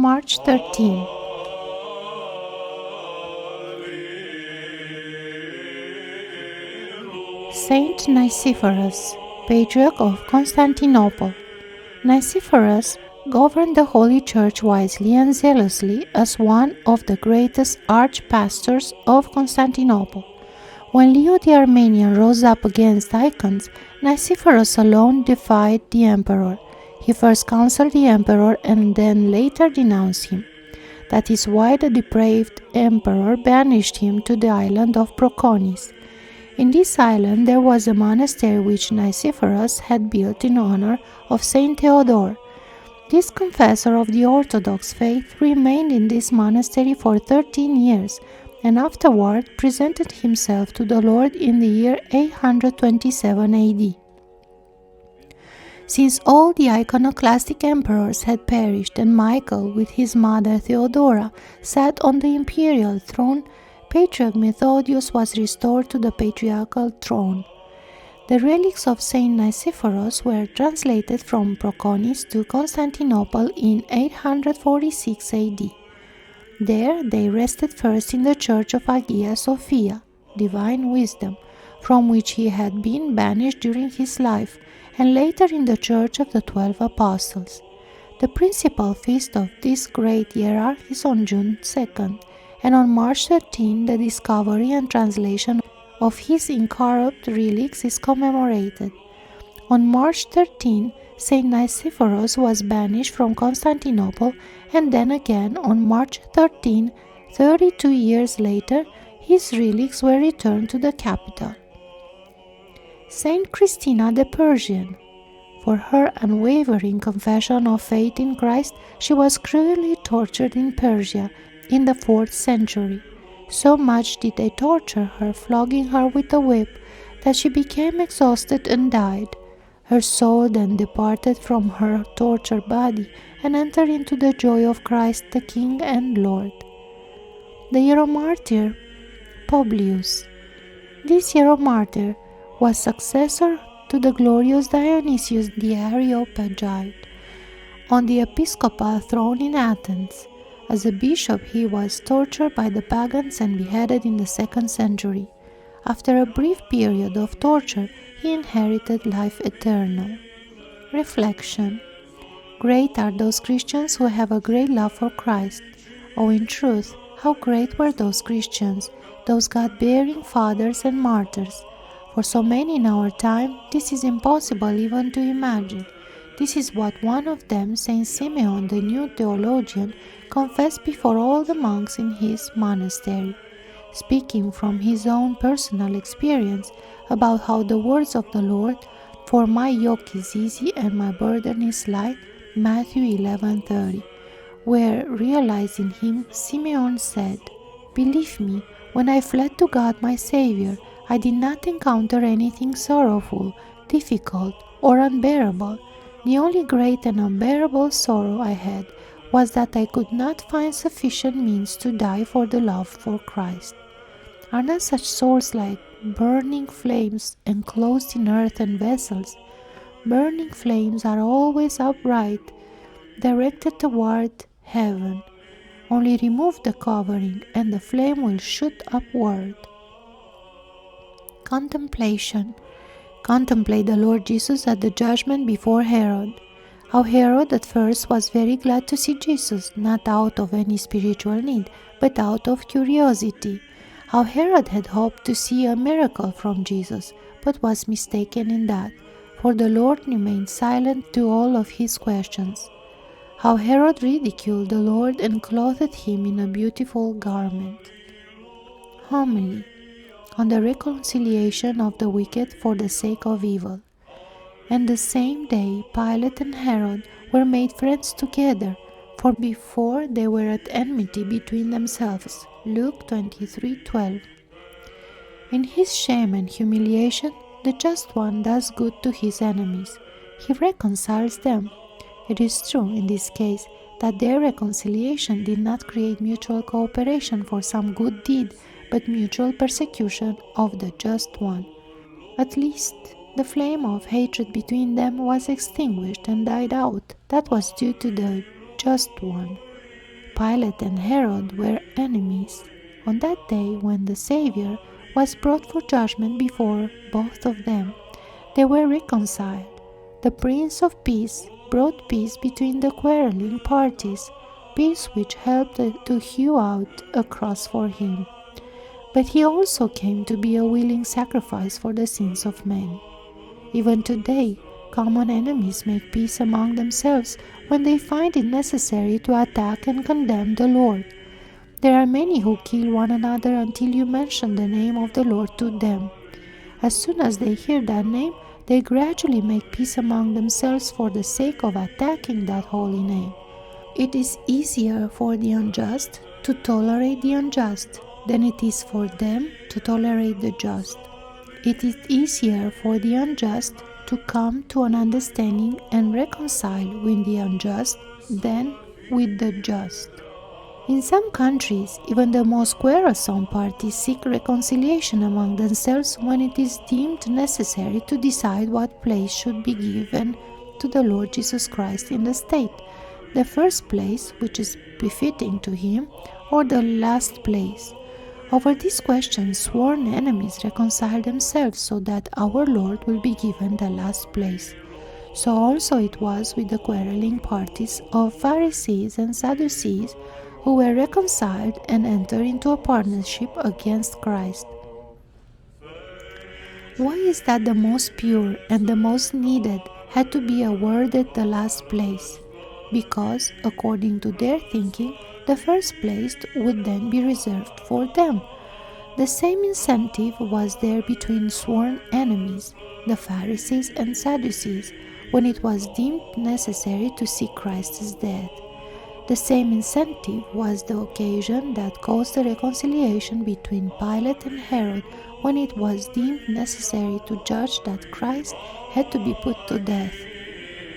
March 13. Saint Nicephorus, Patriarch of Constantinople. Nicephorus governed the Holy Church wisely and zealously as one of the greatest arch-pastors of Constantinople. When Leo the Armenian rose up against icons, Nicephorus alone defied the emperor. He first counseled the emperor and then later denounced him. That is why the depraved emperor banished him to the island of Proconys. In this island there was a monastery which Nicephorus had built in honor of Saint Theodore. This confessor of the Orthodox faith remained in this monastery for 13 years and afterward presented himself to the Lord in the year 827 AD. Since all the iconoclastic emperors had perished and Michael with his mother Theodora sat on the imperial throne, Patriarch Methodius was restored to the patriarchal throne. The relics of Saint Nicephorus were translated from Proconys to Constantinople in 846 AD. There they rested first in the church of Hagia Sophia, Divine Wisdom, from which he had been banished during his life, and later in the church of the 12 Apostles. The principal feast of this great hierarch is on June 2nd, and on March 13 the discovery and translation of his incorrupt relics is commemorated. On March 13, Saint Nicephorus was banished from Constantinople, and then again on March 13, 32 years later, his relics were returned to the capital. Saint Christina the Persian. For her unwavering confession of faith in Christ, she was cruelly tortured in Persia in the 4th century. So much did they torture her, flogging her with a whip, that she became exhausted and died. Her soul then departed from her tortured body and entered into the joy of Christ the King and Lord. The Hieromartyr Publius. This Hieromartyr was successor to the glorious Dionysius the Areopagite on the episcopal throne in Athens. As a bishop, he was tortured by the pagans and beheaded in the 2nd century. After a brief period of torture, he inherited life eternal. Reflection. Great are those Christians who have a great love for Christ. Oh, in truth, how great were those Christians, those God-bearing fathers and martyrs. For so many in our time, this is impossible even to imagine. This is what one of them, Saint Simeon, the new theologian, confessed before all the monks in his monastery, speaking from his own personal experience about how the words of the Lord, "For my yoke is easy and my burden is light," Matthew 11:30, were realized in him. Simeon said, "Believe me, when I fled to God my Savior, I did not encounter anything sorrowful, difficult, or unbearable. The only great and unbearable sorrow I had was that I could not find sufficient means to die for the love for Christ." Are not such souls like burning flames enclosed in earthen vessels? Burning flames are always upright, directed toward heaven. Only remove the covering and the flame will shoot upward. Contemplation. Contemplate the Lord Jesus at the judgment before Herod. How Herod at first was very glad to see Jesus, not out of any spiritual need, but out of curiosity. How Herod had hoped to see a miracle from Jesus, but was mistaken in that, for the Lord remained silent to all of his questions. How Herod ridiculed the Lord and clothed him in a beautiful garment. Homily on the reconciliation of the wicked for the sake of evil. And the same day Pilate and Herod were made friends together, for before they were at enmity between themselves. Luke 23:12. In his shame and humiliation, the Just One does good to his enemies. He reconciles them. It is true in this case that their reconciliation did not create mutual cooperation for some good deed, but mutual persecution of the Just One. At least the flame of hatred between them was extinguished and died out. That was due to the Just One. Pilate and Herod were enemies. On that day, when the Savior was brought for judgment before both of them, they were reconciled. The Prince of Peace brought peace between the quarreling parties, peace which helped to hew out a cross for him. But he also came to be a willing sacrifice for the sins of men. Even today, common enemies make peace among themselves when they find it necessary to attack and condemn the Lord. There are many who kill one another until you mention the name of the Lord to them. As soon as they hear that name, they gradually make peace among themselves for the sake of attacking that holy name. It is easier for the unjust to tolerate the unjust than it is for them to tolerate the just. It is easier for the unjust to come to an understanding and reconcile with the unjust than with the just. In some countries, even the most quarrelsome parties seek reconciliation among themselves when it is deemed necessary to decide what place should be given to the Lord Jesus Christ in the state, the first place, which is befitting to him, or the last place. Over this question, sworn enemies reconcile themselves so that our Lord will be given the last place. So also it was with the quarreling parties of Pharisees and Sadducees, who were reconciled and entered into a partnership against Christ. Why is that the most pure and the most needed had to be awarded the last place? Because, according to their thinking, the first place would then be reserved for them. The same incentive was there between sworn enemies, the Pharisees and Sadducees, when it was deemed necessary to seek Christ's death. The same incentive was the occasion that caused the reconciliation between Pilate and Herod when it was deemed necessary to judge that Christ had to be put to death.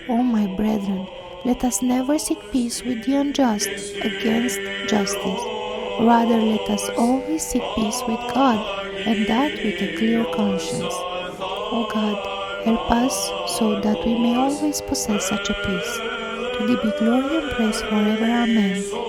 O my brethren, let us never seek peace with the unjust against justice. Rather, let us always seek peace with God, and that with a clear conscience. O God, help us so that we may always possess such a peace. To thee be glory and praise forever. Amen.